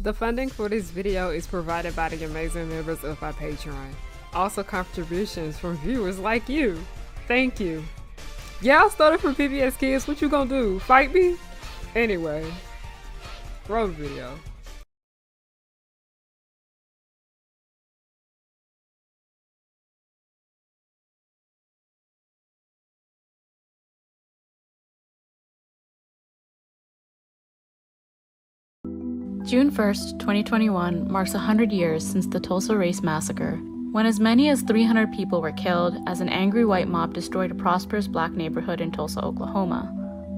The funding for this video is provided by the amazing members of our Patreon. Also contributions from viewers like you. Thank you. Yeah, I started from PBS Kids. What you gonna do? Fight me? Anyway, roll the video. June 1st, 2021 marks 100 years since the Tulsa Race Massacre, when as many as 300 people were killed as an angry white mob destroyed a prosperous black neighborhood in Tulsa, Oklahoma,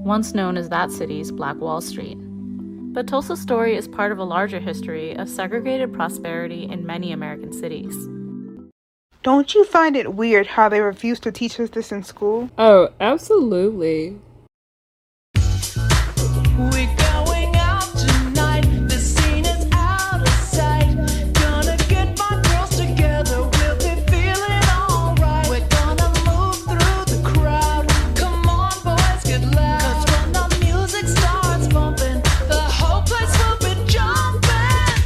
once known as that city's Black Wall Street. But Tulsa's story is part of a larger history of segregated prosperity in many American cities. Don't you find it weird how they refuse to teach us this in school? Oh, absolutely. We're going out tonight. The scene is out of sight. Gonna get my girls together. We'll be feeling alright. We're gonna move through the crowd. Come on, boys, get loud. 'Cause when the music starts bumping, the whole place will be jumping.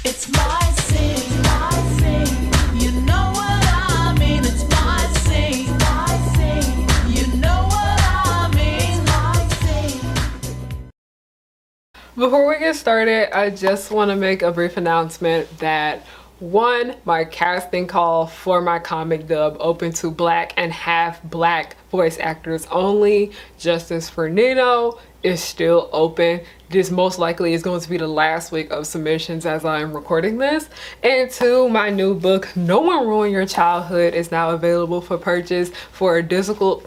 It's my scene, my scene. You know what I mean. It's my scene, my scene. You know what I mean. My scene. Before we get started, I just want to make a brief announcement that one, my casting call for my comic dub open to black and half black voice actors only. Justice for Nino is still open. This most likely is going to be the last week of submissions as I am recording this. And two, my new book, No One Ruin Your Childhood, is now available for purchase for a digital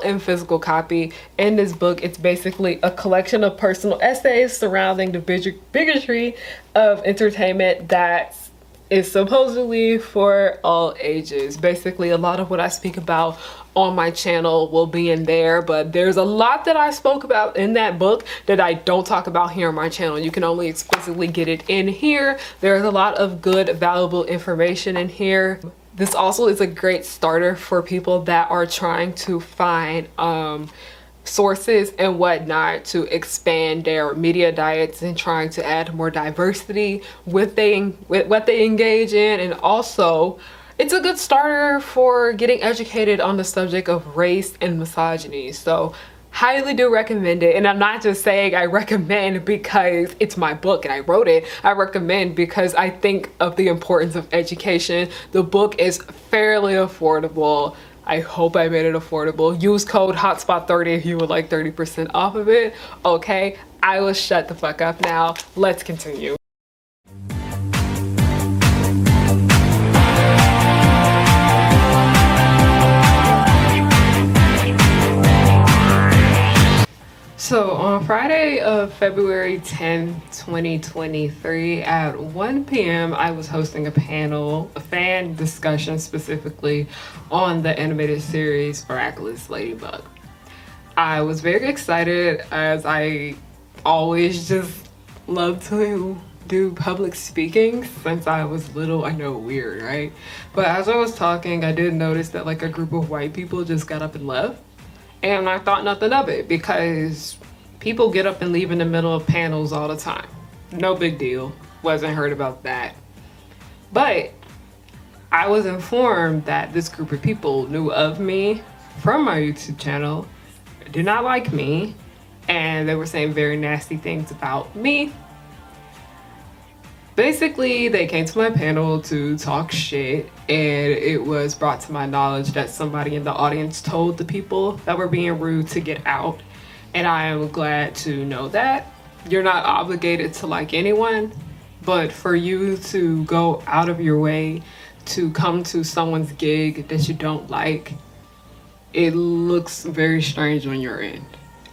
and physical copy. In this book, it's basically a collection of personal essays surrounding the bigotry of entertainment that is supposedly for all ages. Basically, a lot of what I speak about on my channel will be in there, but there's a lot that I spoke about in that book that I don't talk about here on my channel. You can only explicitly get it in here. There's a lot of good, valuable information in here. This also is a great starter for people that are trying to find sources and whatnot to expand their media diets and trying to add more diversity with what they engage in. And also, it's a good starter for getting educated on the subject of race and misogyny. So highly do recommend it. And I'm not just saying I recommend because it's my book and I wrote it. I recommend because I think of the importance of education. The book is fairly affordable. I hope I made it affordable. Use code HOTSPOT30 if you would like 30% off of it. Okay, I will shut the fuck up now. Let's continue. So on Friday of February 10, 2023 at 1 p.m. I was hosting a panel, a fan discussion specifically on the animated series Miraculous Ladybug. I was very excited as I always just love to do public speaking since I was little. I know, weird, right? But as I was talking, I did notice that like a group of white people just got up and left. And I thought nothing of it because people get up and leave in the middle of panels all the time. No big deal. Wasn't heard about that. But I was informed that this group of people knew of me from my YouTube channel, did not like me, and they were saying very nasty things about me. Basically, they came to my panel to talk shit, and it was brought to my knowledge that somebody in the audience told the people that were being rude to get out. And I am glad to know that. You're not obligated to like anyone, but for you to go out of your way to come to someone's gig that you don't like, it looks very strange on your end.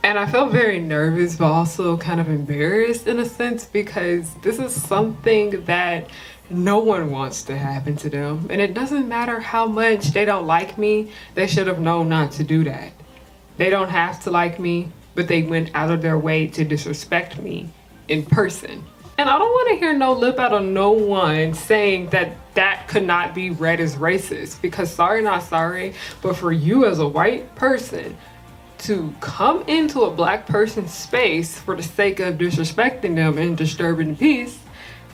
And I felt very nervous, but also kind of embarrassed in a sense because this is something that no one wants to happen to them. And it doesn't matter how much they don't like me, they should have known not to do that. They don't have to like me, but they went out of their way to disrespect me in person. And I don't want to hear no lip out of no one saying that that could not be read as racist, because sorry, not sorry, but for you as a white person to come into a black person's space for the sake of disrespecting them and disturbing the peace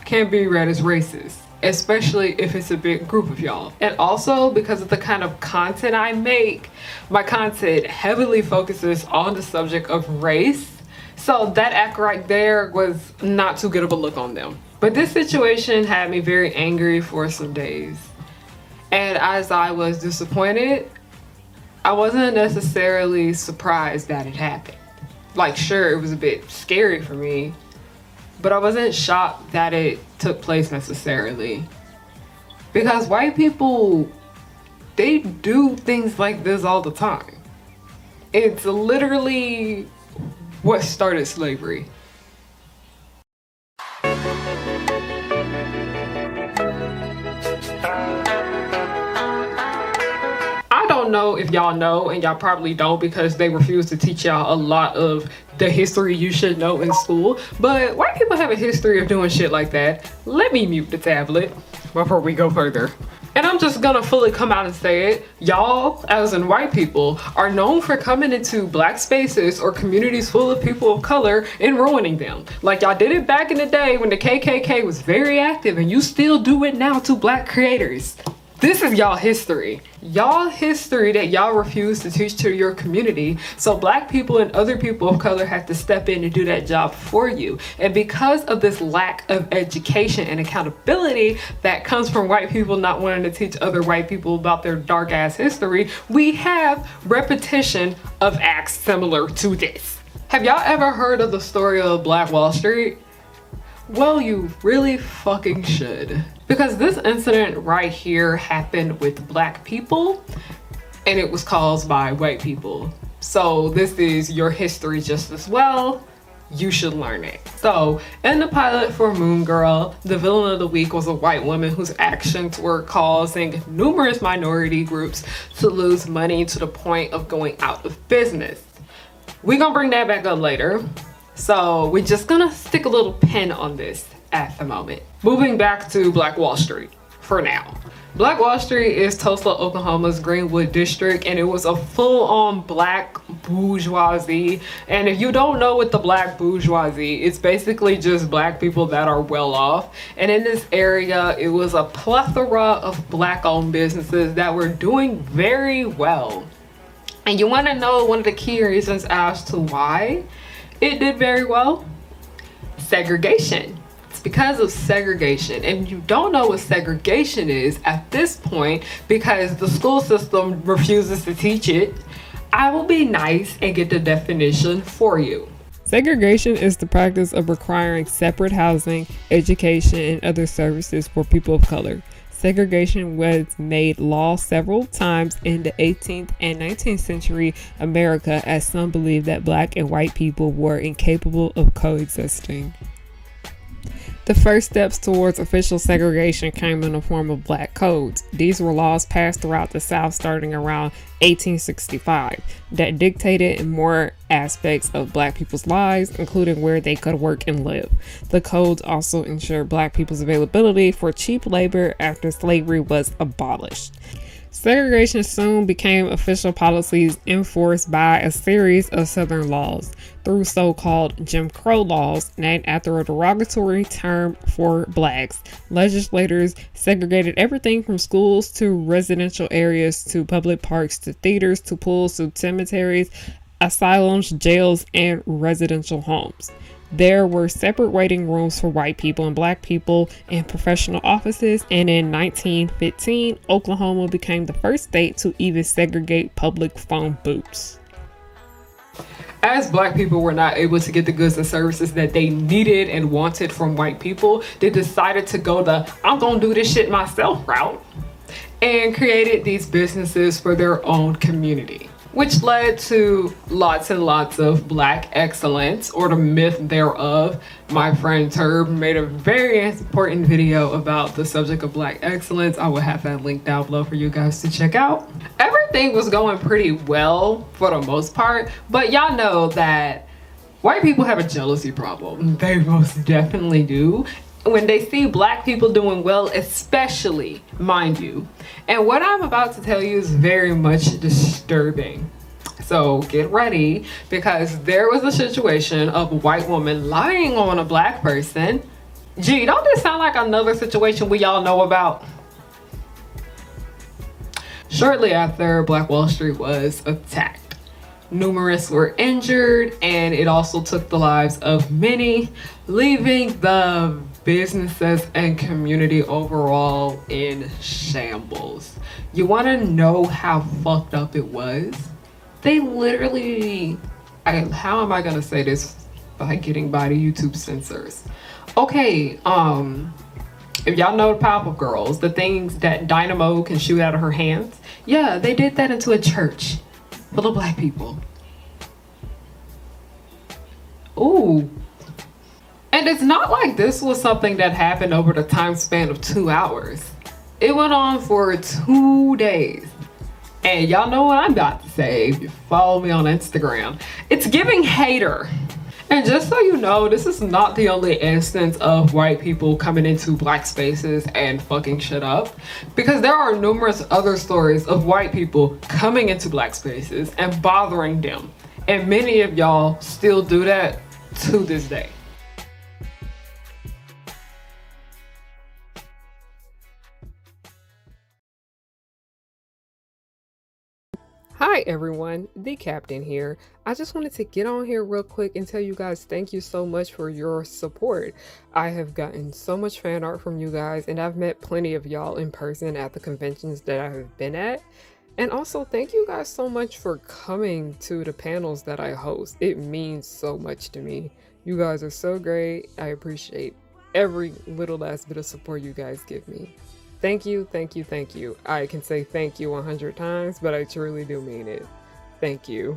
can be read as racist, especially if it's a big group of y'all. And also because of the kind of content I make, my content heavily focuses on the subject of race. So that act right there was not too good of a look on them. But this situation had me very angry for some days. And as I was disappointed, I wasn't necessarily surprised that it happened. Like, sure, it was a bit scary for me, but I wasn't shocked that it took place necessarily. Because white people, they do things like this all the time. It's literally what started slavery. I don't know if y'all know, and y'all probably don't because they refuse to teach y'all a lot of the history you should know in school, but white people have a history of doing shit like that. Let me mute the tablet before we go further. And I'm just gonna fully come out and say it. Y'all, as in white people, are known for coming into black spaces or communities full of people of color and ruining them. Like y'all did it back in the day when the KKK was very active, and you still do it now to black creators. This is y'all history. Y'all history that y'all refuse to teach to your community. So black people and other people of color have to step in and do that job for you. And because of this lack of education and accountability that comes from white people not wanting to teach other white people about their dark ass history, we have repetition of acts similar to this. Have y'all ever heard of the story of Black Wall Street? Well, you really fucking should. Because this incident right here happened with black people and it was caused by white people. So this is your history just as well. You should learn it. So in the pilot for Moon Girl, the villain of the week was a white woman whose actions were causing numerous minority groups to lose money to the point of going out of business. We're gonna bring that back up later. So we're just gonna stick a little pin on this at the moment. Moving back to Black Wall Street for now. Black Wall Street is Tulsa, Oklahoma's Greenwood district, and it was a full-on black bourgeoisie. And if you don't know what the black bourgeoisie, it's basically just black people that are well off. And in this area, it was a plethora of black-owned businesses that were doing very well. And you wanna know one of the key reasons as to why it did very well? Segregation. It's because of segregation. And you don't know what segregation is at this point because the school system refuses to teach it. I will be nice and get the definition for you. Segregation is the practice of requiring separate housing, education, and other services for people of color. Segregation was made law several times in the 18th and 19th century America, as some believed that black and white people were incapable of coexisting. The first steps towards official segregation came in the form of black codes. These were laws passed throughout the South starting around 1865 that dictated more aspects of black people's lives, including where they could work and live. The codes also ensured black people's availability for cheap labor after slavery was abolished. Segregation soon became official policies enforced by a series of Southern laws through so-called Jim Crow laws, named after a derogatory term for blacks. Legislators segregated everything from schools to residential areas to public parks to theaters to pools to cemeteries, asylums, jails, and residential homes. There were separate waiting rooms for white people and black people in professional offices, and in 1915, Oklahoma became the first state to even segregate public phone booths. As black people were not able to get the goods and services that they needed and wanted from white people, they decided to go the I'm gonna do this shit myself route and created these businesses for their own community, which led to lots and lots of black excellence, or the myth thereof. My friend Turb made a very important video about the subject of black excellence. I will have that link down below for you guys to check out. Everything was going pretty well for the most part, but y'all know that white people have a jealousy problem. They most definitely do. When they see black people doing well, especially, mind you. And what I'm about to tell you is very much disturbing. So get ready, because there was a situation of a white woman lying on a black person. Gee, don't this sound like another situation we all know about? Shortly after, Black Wall Street was attacked. Numerous were injured, and it also took the lives of many, leaving the businesses and community overall in shambles. You want to know how fucked up it was? They literally, how am I gonna say this by getting by the YouTube censors? Okay, if y'all know the Powerpuff Girls, the things that Dynamo can shoot out of her hands, yeah, they did that into a church full of black people. Ooh. And it's not like this was something that happened over the time span of 2 hours. It went on for 2 days. And y'all know what I'm about to say if you follow me on Instagram. It's giving hater. And just so you know, this is not the only instance of white people coming into black spaces and fucking shit up, because there are numerous other stories of white people coming into black spaces and bothering them. And many of y'all still do that to this day. Hi everyone, the captain here. I just wanted to get on here real quick and tell you guys thank you so much for your support. I have gotten so much fan art from you guys, and I've met plenty of y'all in person at the conventions that I have been at. And also thank you guys so much for coming to the panels that I host. It means so much to me. You guys are so great. I appreciate every little last bit of support you guys give me. Thank you, thank you, thank you. I can say thank you 100 times, but I truly do mean it. Thank you.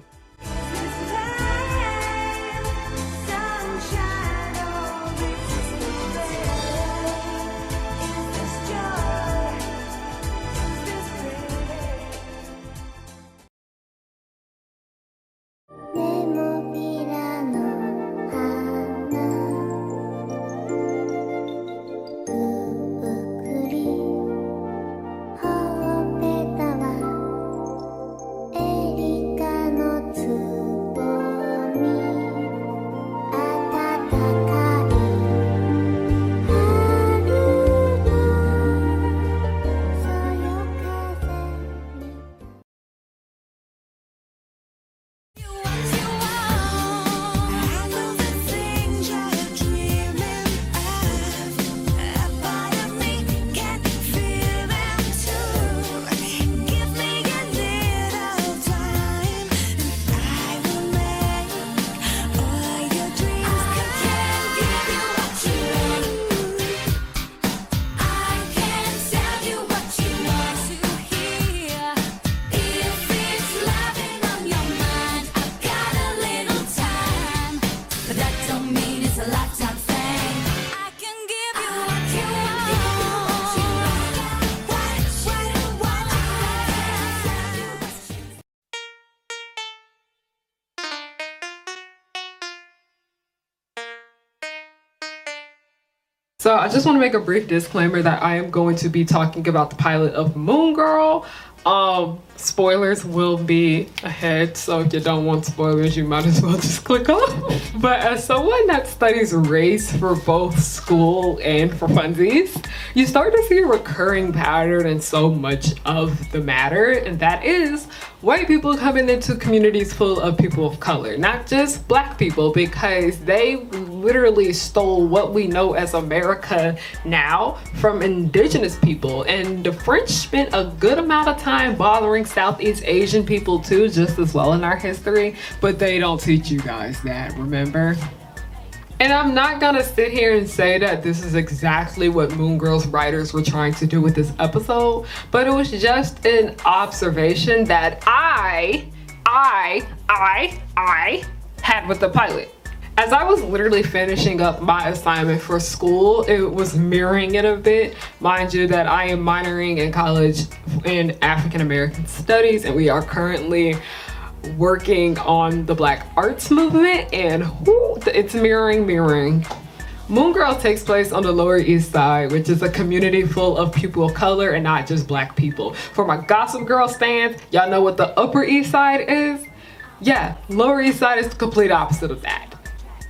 So I just want to make a brief disclaimer that I am going to be talking about the pilot of Moon Girl. Spoilers will be ahead, so if you don't want spoilers, you might as well just click off. But as someone that studies race for both school and for funsies, you start to see a recurring pattern in so much of the matter, and that is white people coming into communities full of people of color, not just black people, because they literally stole what we know as America now from indigenous people. And the French spent a good amount of time bothering Southeast Asian people too, just as well in our history, but they don't teach you guys that, remember? And I'm not gonna sit here and say that this is exactly what Moon Girl's writers were trying to do with this episode, but it was just an observation that I had with the pilot. As I was literally finishing up my assignment for school, it was mirroring it a bit. Mind you that I am minoring in college in African American studies, and we are currently working on the Black arts movement, and it's mirroring. Moon Girl takes place on the Lower East Side, which is a community full of people of color and not just black people. For my Gossip Girl stands, y'all know what the Upper East Side is? Yeah, Lower East Side is the complete opposite of that.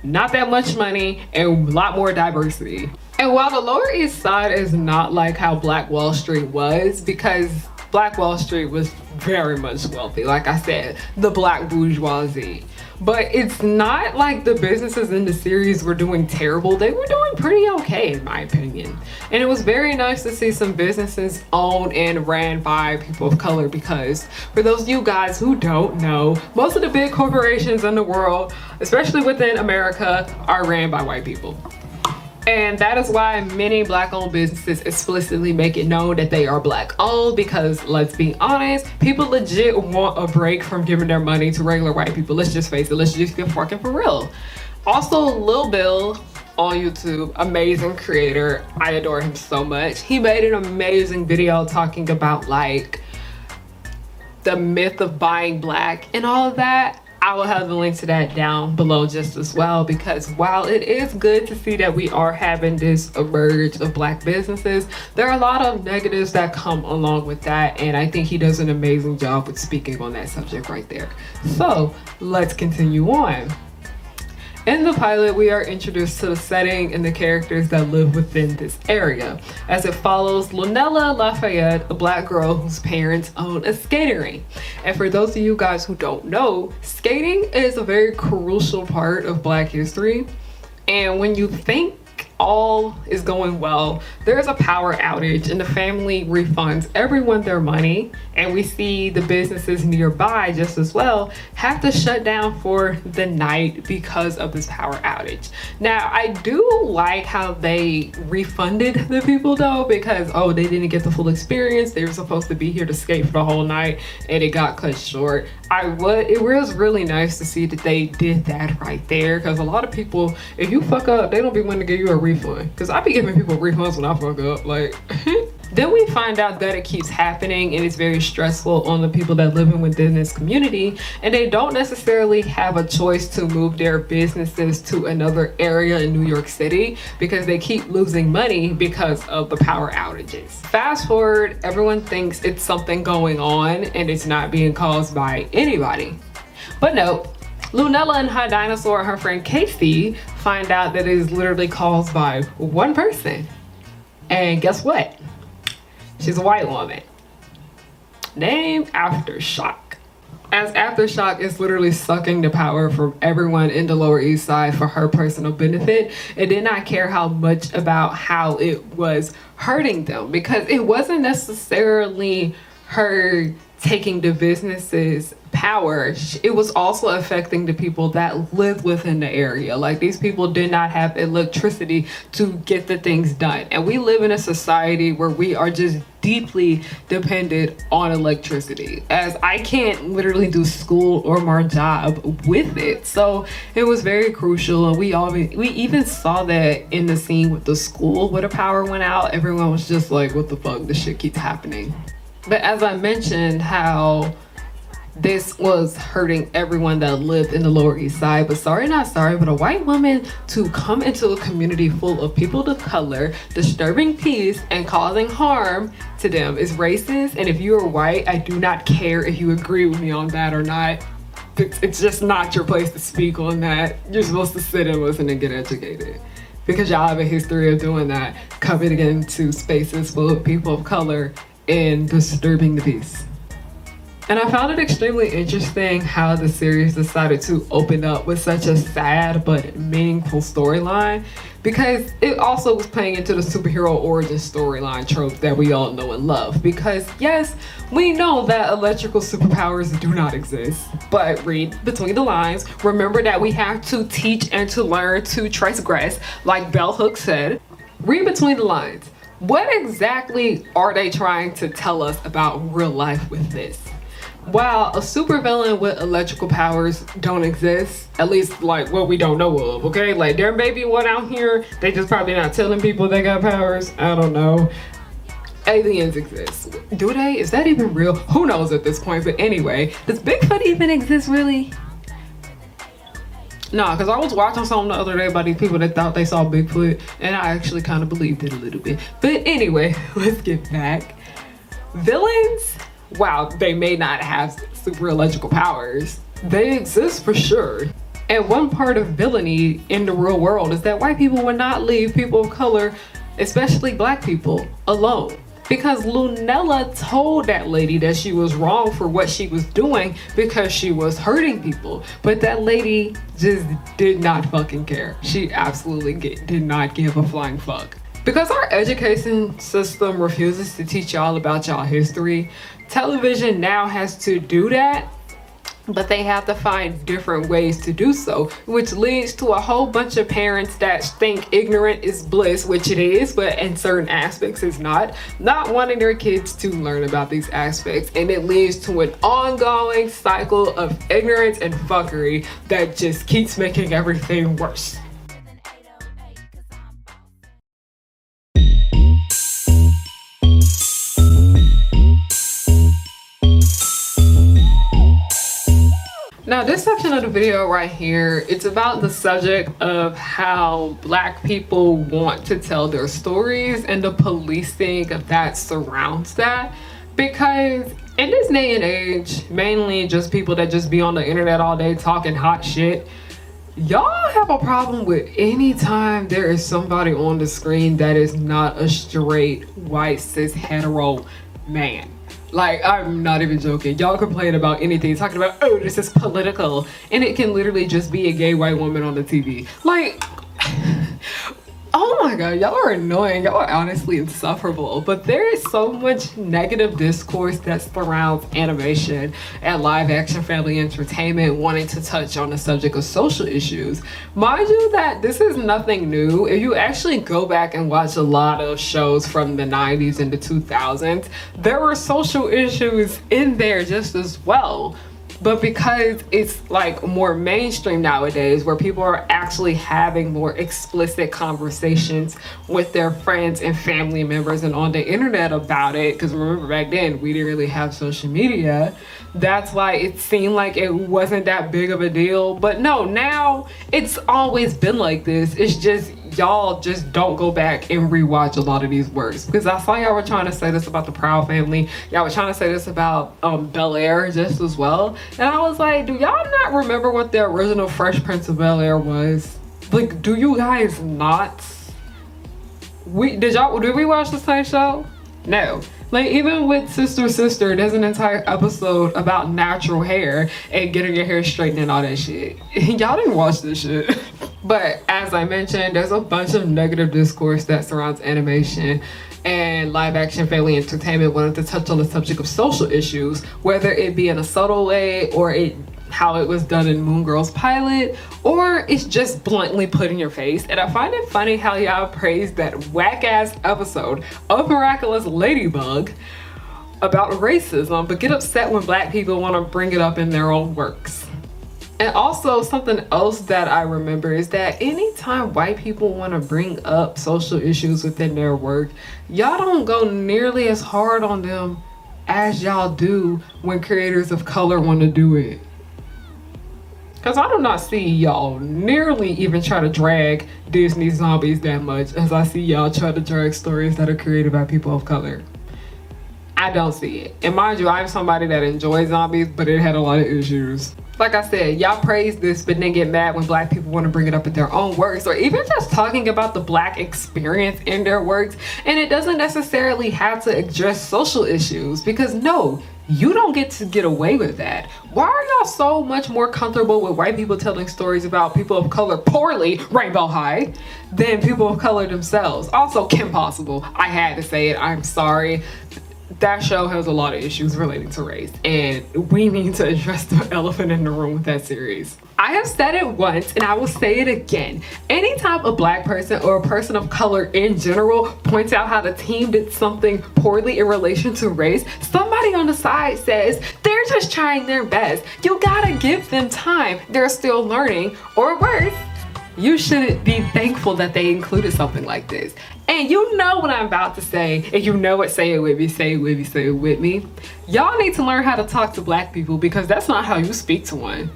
Not that much money and a lot more diversity. And while the Lower East Side is not like how Black Wall Street was, because Black Wall Street was very much wealthy, like I said, the black bourgeoisie. But it's not like the businesses in the series were doing terrible. They were doing pretty okay, in my opinion. And it was very nice to see some businesses owned and ran by people of color, because for those of you guys who don't know, most of the big corporations in the world, especially within America, are ran by white people. And that is why many Black-owned businesses explicitly make it known that they are Black-owned, because let's be honest, people legit want a break from giving their money to regular white people. Let's just face it, let's just get fucking for real. Also, Lil Bill on YouTube, amazing creator. I adore him so much. He made an amazing video talking about like the myth of buying black and all of that. I will have the link to that down below just as well, because while it is good to see that we are having this emerge of black businesses, there are a lot of negatives that come along with that, and I think he does an amazing job with speaking on that subject right there. So let's continue on. In the pilot, we are introduced to the setting and the characters that live within this area, as it follows Lunella Lafayette, a black girl whose parents own a skating rink. And for those of you guys who don't know, skating is a very crucial part of black history. And when you think all is going well, there's a power outage and the family refunds everyone their money, and we see the businesses nearby just as well have to shut down for the night because of this power outage. Now, I do like how they refunded the people though, because they didn't get the full experience. They were supposed to be here to skate for the whole night and it got cut short. It was really nice to see that they did that right there, because a lot of people, if you fuck up, they don't be wanting to give you a refund, because I be giving people refunds when I fuck up, like. Then we find out that it keeps happening and it's very stressful on the people that live within this community, and they don't necessarily have a choice to move their businesses to another area in New York City because they keep losing money because of the power outages. Fast forward, everyone thinks it's something going on and it's not being caused by anybody. But no, Lunella and her dinosaur and her friend Casey find out that it is literally caused by one person. And guess what? She's a white woman named Aftershock. As Aftershock is literally sucking the power from everyone in the Lower East Side for her personal benefit, it did not care how much about how it was hurting them, because it wasn't necessarily her taking the business's power. It was also affecting the people that live within the area. Like, these people did not have electricity to get the things done. And we live in a society where we are just deeply dependent on electricity, as I can't literally do school or my job with it. So it was very crucial, and we even saw that in the scene with the school where the power went out. Everyone was just like, what the fuck, this shit keeps happening. But as I mentioned, how this was hurting everyone that lived in the Lower East Side, but sorry not sorry, but a white woman to come into a community full of people of color, disturbing peace and causing harm to them is racist. And if you are white, I do not care if you agree with me on that or not. It's just not your place to speak on that. You're supposed to sit and listen and get educated, because y'all have a history of doing that, coming into spaces full of people of color and disturbing the peace. And I found it extremely interesting how the series decided to open up with such a sad but meaningful storyline, because it also was playing into the superhero origin storyline trope that we all know and love. Because yes, we know that electrical superpowers do not exist, but read between the lines. Remember that we have to teach and to learn to transgress, like Bell Hooks said. Read between the lines. What exactly are they trying to tell us about real life with this? While a supervillain with electrical powers don't exist, at least like what we don't know of, okay? Like, there may be one out here, they just probably not telling people they got powers, I don't know. Aliens exist. Do they? Is that even real? Who knows at this point? But anyway, does Bigfoot even exist really? No, because I was watching something the other day about these people that thought they saw Bigfoot, and I actually kind of believed it a little bit. But anyway, let's get back. Villains, wow, they may not have super electrical powers, They exist for sure. And one part of villainy in the real world is that white people would not leave people of color, especially black people, alone. Because Lunella told that lady that she was wrong for what she was doing because she was hurting people. But that lady just did not fucking care. She absolutely did not give a flying fuck. Because our education system refuses to teach y'all about y'all history, television now has to do that, but they have to find different ways to do so, which leads to a whole bunch of parents that think ignorant is bliss, which it is, but in certain aspects it's not wanting their kids to learn about these aspects, and it leads to an ongoing cycle of ignorance and fuckery that just keeps making everything worse. Now this section of the video right here, it's about the subject of how black people want to tell their stories and the policing that surrounds that. Because in this day and age, mainly just people that just be on the internet all day talking hot shit, y'all have a problem with any time there is somebody on the screen that is not a straight white cis hetero man. Like, I'm not even joking. Y'all complain about anything, talking about, oh, this is political. And it can literally just be a gay white woman on the TV. Like, oh my god, y'all are annoying. Y'all are honestly insufferable. But there is so much negative discourse that surrounds animation and live action family entertainment wanting to touch on the subject of social issues. Mind you that this is nothing new. If you actually go back and watch a lot of shows from the 90s and the 2000s, there were social issues in there just as well. But because it's like more mainstream nowadays, where people are actually having more explicit conversations with their friends and family members and on the internet about it, because remember back then we didn't really have social media, that's why it seemed like it wasn't that big of a deal. But no, now it's always been like this. It's just y'all just don't go back and rewatch a lot of these works, because I saw y'all were trying to say this about the Proud Family, y'all were trying to say this about Bel-Air just as well, and I was like, do y'all not remember what the original Fresh Prince of Bel-Air was? Like, do you guys not? Did we watch the same show? No. Like, even with Sister, there's an entire episode about natural hair and getting your hair straightened and all that shit. Y'all didn't watch this shit. But as I mentioned, there's a bunch of negative discourse that surrounds animation and live action family entertainment wanting to touch on the subject of social issues, whether it be in a subtle way or how it was done in Moon Girl's pilot, or it's just bluntly put in your face. And I find it funny how y'all praised that whack-ass episode of Miraculous Ladybug about racism, but get upset when black people want to bring it up in their own works. And also something else that I remember is that anytime white people want to bring up social issues within their work, y'all don't go nearly as hard on them as y'all do when creators of color want to do it. Because I do not see y'all nearly even try to drag Disney zombies that much as I see y'all try to drag stories that are created by people of color. I don't see it. And mind you, I'm somebody that enjoys zombies, but it had a lot of issues. Like I said, y'all praise this but then get mad when black people want to bring it up in their own works, or even just talking about the black experience in their works, and it doesn't necessarily have to address social issues, because no, you don't get away with that. Why are y'all so much more comfortable with white people telling stories about people of color poorly, Rainbow High, than people of color themselves? Also, Kim Possible, I had to say it, I'm sorry. That show has a lot of issues relating to race, and we need to address the elephant in the room with that series. I have said it once and I will say it again. Anytime a black person or a person of color in general points out how the team did something poorly in relation to race, somebody on the side says they're just trying their best. You gotta give them time. They're still learning, or worse, you shouldn't be thankful that they included something like this. And you know what I'm about to say, and you know it, say it with me, say it with me, say it with me. Y'all need to learn how to talk to black people, because that's not how you speak to one.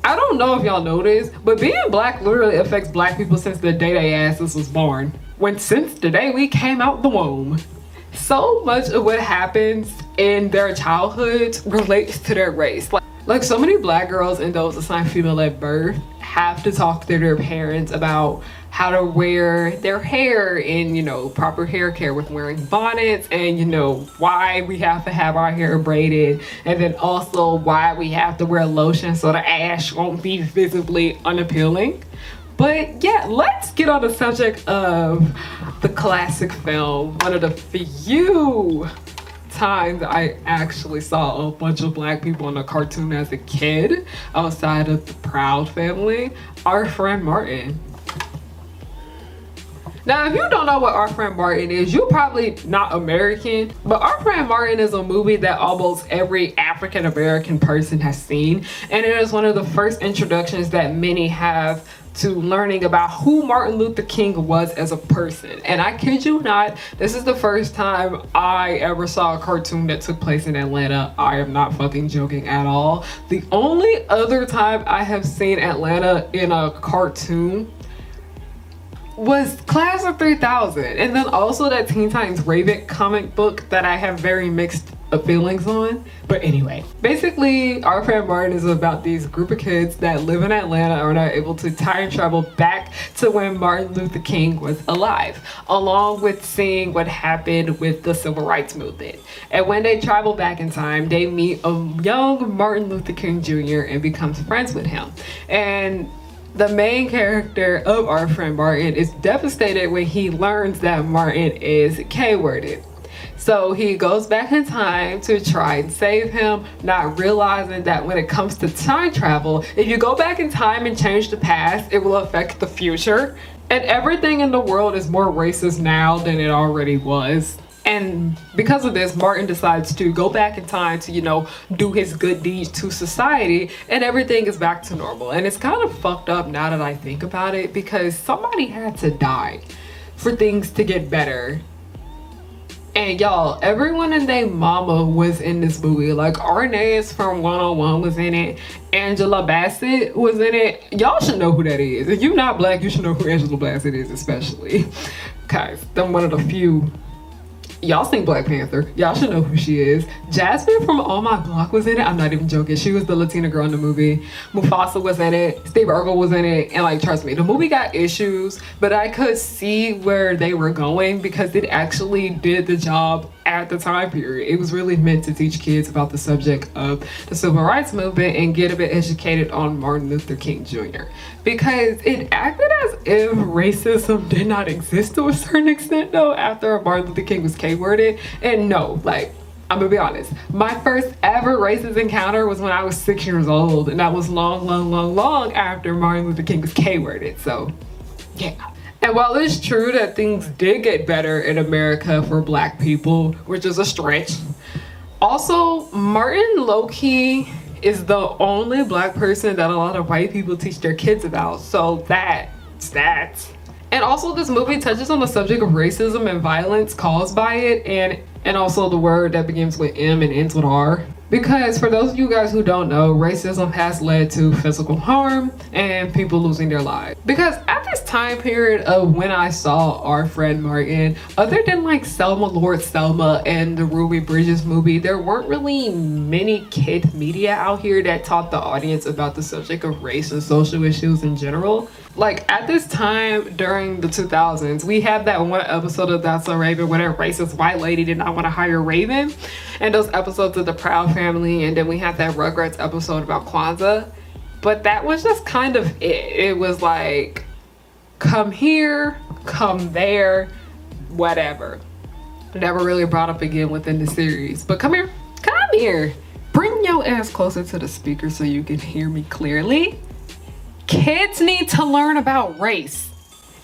I don't know if y'all know this, but being black literally affects black people since the day they asses was born. Since the day we came out the womb. So much of what happens in their childhoods relates to their race. Like, so many black girls and those assigned female at birth have to talk to their parents about how to wear their hair and, you know, proper hair care with wearing bonnets, and, you know, why we have to have our hair braided, and then also why we have to wear lotion so the ash won't be visibly unappealing. But yeah, let's get on the subject of the classic film. One of the few times I actually saw a bunch of black people in a cartoon as a kid outside of the Proud Family, Our Friend Martin. Now, if you don't know what Our Friend Martin is, you're probably not American, but Our Friend Martin is a movie that almost every African American person has seen, and it is one of the first introductions that many have to learning about who Martin Luther King was as a person. And I kid you not, this is the first time I ever saw a cartoon that took place in Atlanta. I am not fucking joking at all. The only other time I have seen Atlanta in a cartoon was Class of 3000, and then also that Teen Titans Raven comic book that I have very mixed feelings on. But anyway, basically Our Friend Martin is about these group of kids that live in Atlanta and are able to time travel back to when Martin Luther King was alive, along with seeing what happened with the civil rights movement. And when they travel back in time, they meet a young Martin Luther King Jr. and becomes friends with him. And the main character of Our Friend Martin is devastated when he learns that Martin is K-worded. So he goes back in time to try and save him, not realizing that when it comes to time travel, if you go back in time and change the past, it will affect the future. And everything in the world is more racist now than it already was. And because of this, Martin decides to go back in time to, you know, do his good deeds to society, and everything is back to normal. And it's kind of fucked up now that I think about it, because somebody had to die for things to get better. And y'all, everyone and their mama was in this movie. Like, Arnaz from 101 was in it. Angela Bassett was in it. Y'all should know who that is. If you're not black, you should know who Angela Bassett is, especially. Guys, I'm one of the few. Y'all seen Black Panther. Y'all should know who she is. Jasmine from On My Block was in it. I'm not even joking. She was the Latina girl in the movie. Mufasa was in it. Steve Urkel was in it. And like, trust me, the movie got issues, but I could see where they were going because it actually did the job at the time period. It was really meant to teach kids about the subject of the civil rights movement and get a bit educated on Martin Luther King Jr. Because it acted as if racism did not exist to a certain extent though after Martin Luther King was K-worded. And no, like, I'm gonna be honest, my first ever racist encounter was when I was 6 years old, and that was long after Martin Luther King was K-worded. So yeah. And while it's true that things did get better in America for black people, which is a stretch, also Martin low-key is the only black person that a lot of white people teach their kids about. So that's that. And also this movie touches on the subject of racism and violence caused by it, and also the word that begins with M and ends with R. Because for those of you guys who don't know, racism has led to physical harm and people losing their lives. Because at this time period of when I saw Our Friend Martin, other than like Selma Lord Selma and the Ruby Bridges movie, there weren't really many kid media out here that taught the audience about the subject of race and social issues in general. Like at this time during the 2000s, we had that one episode of That's So Raven where that racist white lady did not want to hire Raven, and those episodes of The Proud Family, and then we had that Rugrats episode about Kwanzaa. But that was just kind of it. It was like, come here, come there, whatever. Never really brought up again within the series. But come here. Bring your ass closer to the speaker so you can hear me clearly. Kids need to learn about race.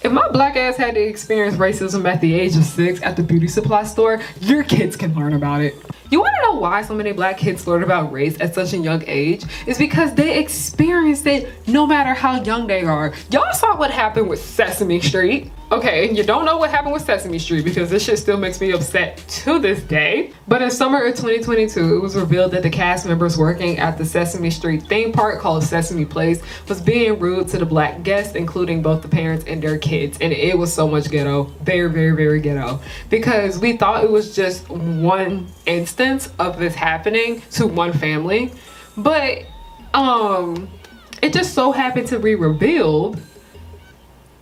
If my black ass had to experience racism at the age of 6 at the beauty supply store, your kids can learn about it. You want to know why so many black kids learn about race at such a young age? It's because they experienced it no matter how young they are. Y'all saw what happened with Sesame Street. Okay, and you don't know what happened with Sesame Street because this shit still makes me upset to this day. But in summer of 2022, it was revealed that the cast members working at the Sesame Street theme park called Sesame Place was being rude to the black guests, including both the parents and their kids. And it was so much ghetto, very, very, very ghetto. Because we thought it was just one instance of this happening to one family. But it just so happened to be revealed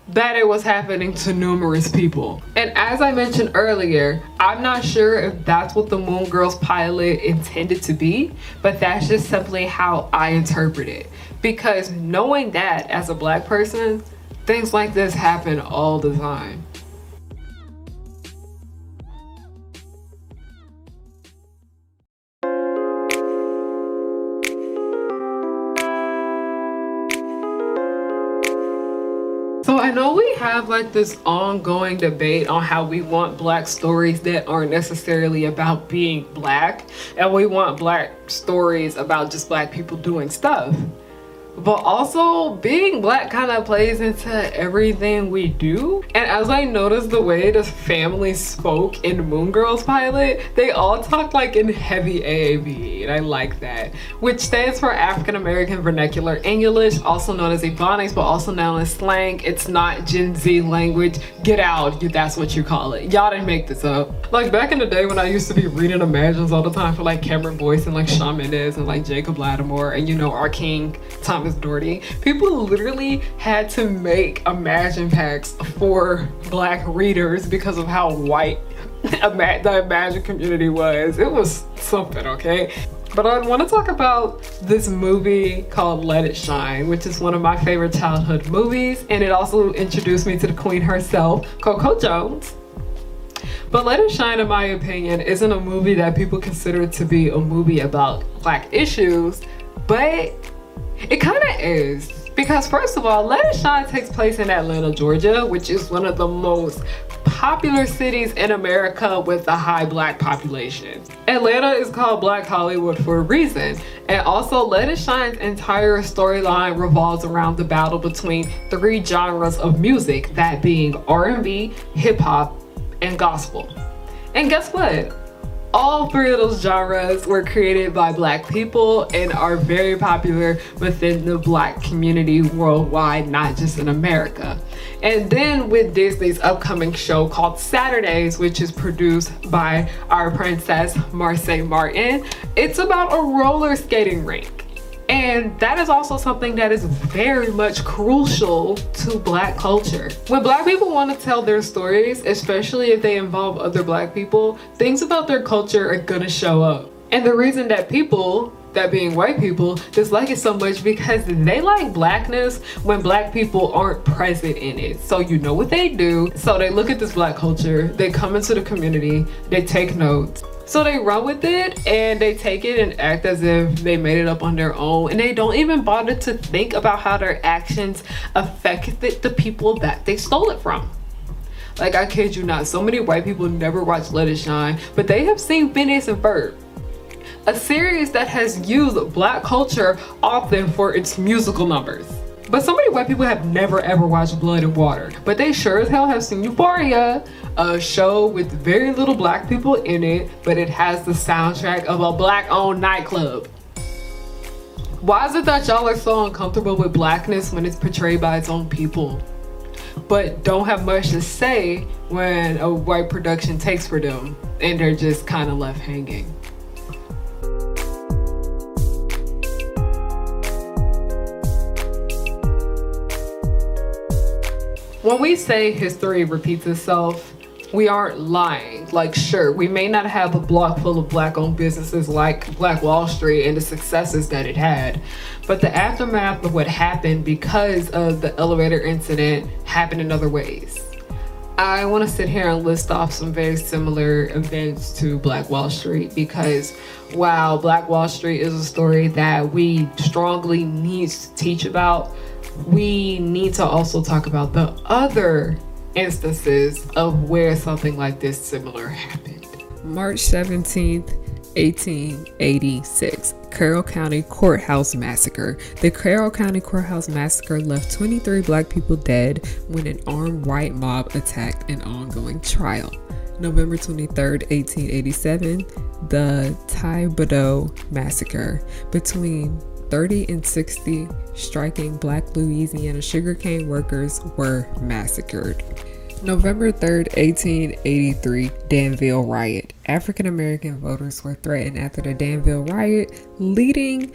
that it was happening to numerous people. And as I mentioned earlier, I'm not sure if that's what the Moon Girls pilot intended to be, but that's just simply how I interpret it. Because knowing that as a Black person, things like this happen all the time. So I know we have like this ongoing debate on how we want Black stories that aren't necessarily about being Black, and we want Black stories about just Black people doing stuff. But also being Black kind of plays into everything we do. And as I noticed the way the family spoke in Moon Girls pilot, they all talked like in heavy AAV, and I like that. Which stands for African American Vernacular English, also known as Ebonics, but also known as slang. It's not Gen Z language. Get out, that's what you call it. Y'all didn't make this up. Like back in the day when I used to be reading Imagines all the time for like Cameron Boyce and like Shawn Mendes and like Jacob Lattimore and, you know, our king Thomas Doherty, people literally had to make Imagine packs for Black readers because of how white the Imagine community was. It was something, okay? But I want to talk about this movie called Let It Shine, which is one of my favorite childhood movies, and it also introduced me to the queen herself, Coco Jones. But Let It Shine, in my opinion, isn't a movie that people consider to be a movie about Black issues, but it kind of is. Because first of all, Let It Shine takes place in Atlanta, Georgia, which is one of the most popular cities in America with a high Black population. Atlanta is called Black Hollywood for a reason. And also Let It Shine's entire storyline revolves around the battle between three genres of music, that being R&B, hip hop, and gospel. And guess what? All three of those genres were created by Black people and are very popular within the Black community worldwide, not just in America. And then with Disney's upcoming show called Saturdays, which is produced by our princess Marseille Martin, it's about a roller skating rink. And that is also something that is very much crucial to Black culture. When Black people want to tell their stories, especially if they involve other Black people, things about their culture are gonna show up. And the reason that people, that being white people, dislike it so much because they like Blackness when Black people aren't present in it. So you know what they do. So they look at this Black culture, they come into the community, they take notes. So they run with it and they take it and act as if they made it up on their own, and they don't even bother to think about how their actions affected the people that they stole it from. Like, I kid you not, so many white people never watched Let It Shine, but they have seen Phineas and Ferb, a series that has used Black culture often for its musical numbers. But so many white people have never ever watched Blood and Water, but they sure as hell have seen Euphoria, a show with very little Black people in it, but it has the soundtrack of a Black-owned nightclub. Why is it that y'all are so uncomfortable with Blackness when it's portrayed by its own people, but don't have much to say when a white production takes for them and they're just kind of left hanging? When we say history repeats itself, we aren't lying. Like, sure, we may not have a block full of Black-owned businesses like Black Wall Street and the successes that it had, but the aftermath of what happened because of the elevator incident happened in other ways. I want to sit here and list off some very similar events to Black Wall Street, because while Black Wall Street is a story that we strongly need to teach about, we need to also talk about the other instances of where something like this similar happened. March 17th, 1886, Carroll County Courthouse Massacre. The Carroll County Courthouse Massacre left 23 Black people dead when an armed white mob attacked an ongoing trial. November 23rd, 1887, the Thibodeau Massacre. Between 30 and 60 striking Black Louisiana sugarcane workers were massacred. November 3rd, 1883, Danville Riot. African American voters were threatened after the Danville Riot, leading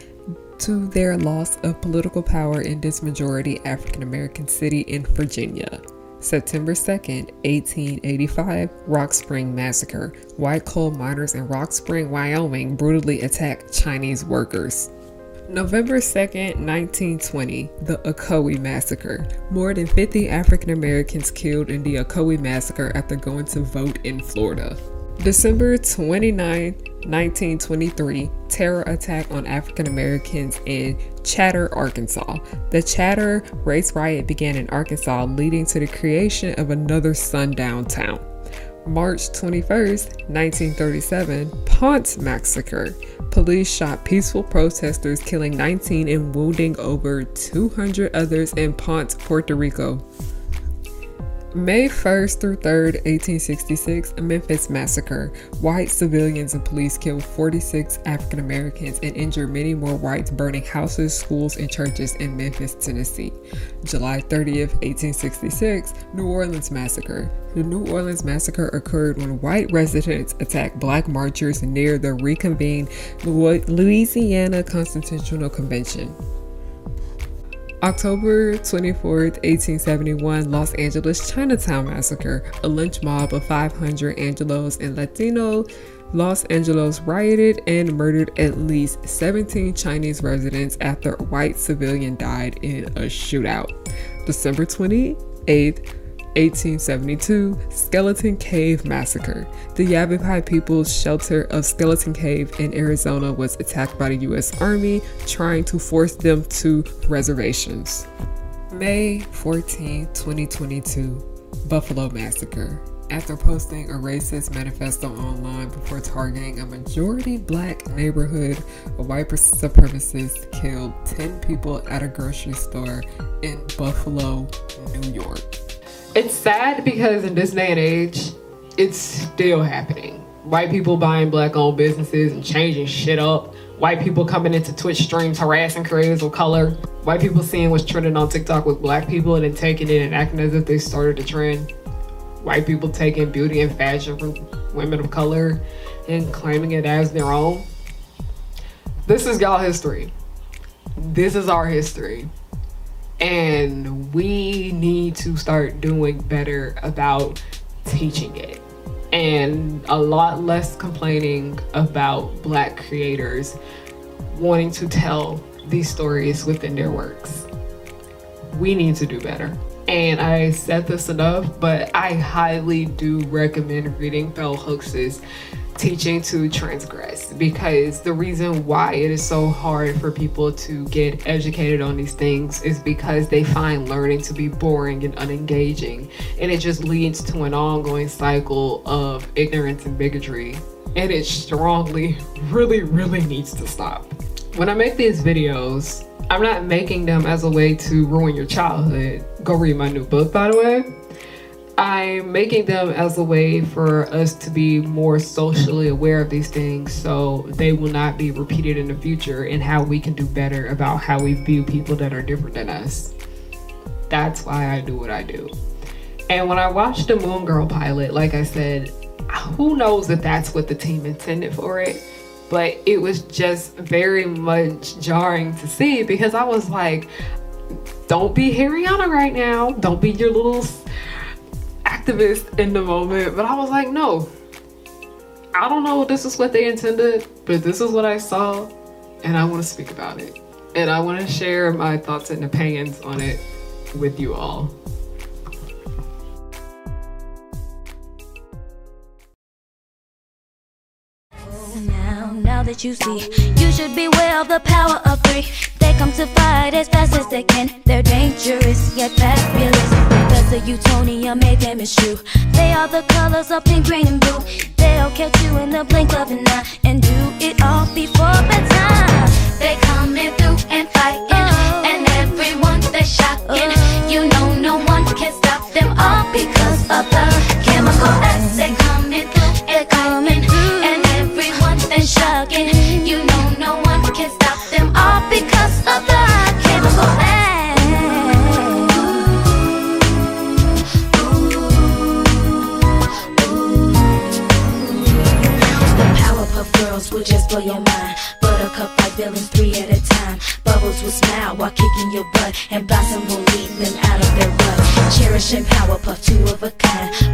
to their loss of political power in this majority African American city in Virginia. September 2nd, 1885, Rock Spring Massacre. White coal miners in Rock Spring, Wyoming brutally attack Chinese workers. November 2nd, 1920, the Ocoee Massacre. More than 50 African Americans killed in the Ocoee Massacre after going to vote in Florida. December 29, 1923, terror attack on African Americans in Chatter, Arkansas. The Chatter race riot began in Arkansas, leading to the creation of another sundown town. March 21st, 1937, Ponce Massacre. Police shot peaceful protesters, killing 19 and wounding over 200 others in Ponce, Puerto Rico. May 1st through 3rd, 1866, Memphis Massacre. White civilians and police killed 46 African Americans and injured many more whites, burning houses, schools, and churches in Memphis, Tennessee. July 30th, 1866, New Orleans Massacre. The New Orleans Massacre occurred when white residents attacked black marchers near the reconvened Louisiana Constitutional Convention. October 24th, 1871, Los Angeles Chinatown Massacre. A lynch mob of 500 Angelos and Latino Los Angeles rioted and murdered at least 17 Chinese residents after a white civilian died in a shootout. December 28th, 1872, Skeleton Cave Massacre. The Yavapai People's Shelter of Skeleton Cave in Arizona was attacked by the U.S. Army, trying to force them to reservations. May 14, 2022, Buffalo Massacre. After posting a racist manifesto online before targeting a majority black neighborhood, a white supremacist killed 10 people at a grocery store in Buffalo, New York. It's sad because in this day and age, it's still happening. White people buying black-owned businesses and changing shit up. White people coming into Twitch streams harassing creators of color. White people seeing what's trending on TikTok with black people and then taking it and acting as if they started the trend. White people taking beauty and fashion from women of color and claiming it as their own. This is y'all history. This is our history. And we need to start doing better about teaching it. And a lot less complaining about black creators wanting to tell these stories within their works. We need to do better. And I said this enough, but I highly do recommend reading Bell Hooks's Teaching to Transgress, because the reason why it is so hard for people to get educated on these things is because they find learning to be boring and unengaging, and it just leads to an ongoing cycle of ignorance and bigotry, and it strongly really needs to stop. When I make these videos, I'm not making them as a way to ruin your childhood. Go read my new book, by the way. I'm making them as a way for us to be more socially aware of these things so they will not be repeated in the future, and how we can do better about how we view people that are different than us. That's why I do what I do. And when I watched the Moon Girl pilot, like I said, who knows if that's what the team intended for it, but it was just very much jarring to see, because I was like, don't be Harriana right now. Don't be your little activist in the moment. But I was like, no, I don't know if this is what they intended, but this is what I saw, and I want to speak about it, and I want to share my thoughts and opinions on it with you all. Now that you see, you should beware of the power of three. They come to fight as fast as they can. They're dangerous yet fabulous. Because of Utonium made them is true. They are the colors of pink, green, and blue. They'll catch you in the blink of an eye and do it all before bedtime. They coming through and fighting, and everyone they're shocking. You know no one can stop them all because of the chemical as they coming through and coming through, and everyone they're shocking. You know no one can stop them all because of the chemical as. The Powerpuff Girls will just blow your mind. Buttercup like villains 3 at a time. rivals will smile while kicking your butt, and Blossom will lead them out of their rut. Cherish and Powerpuff, two of a kind.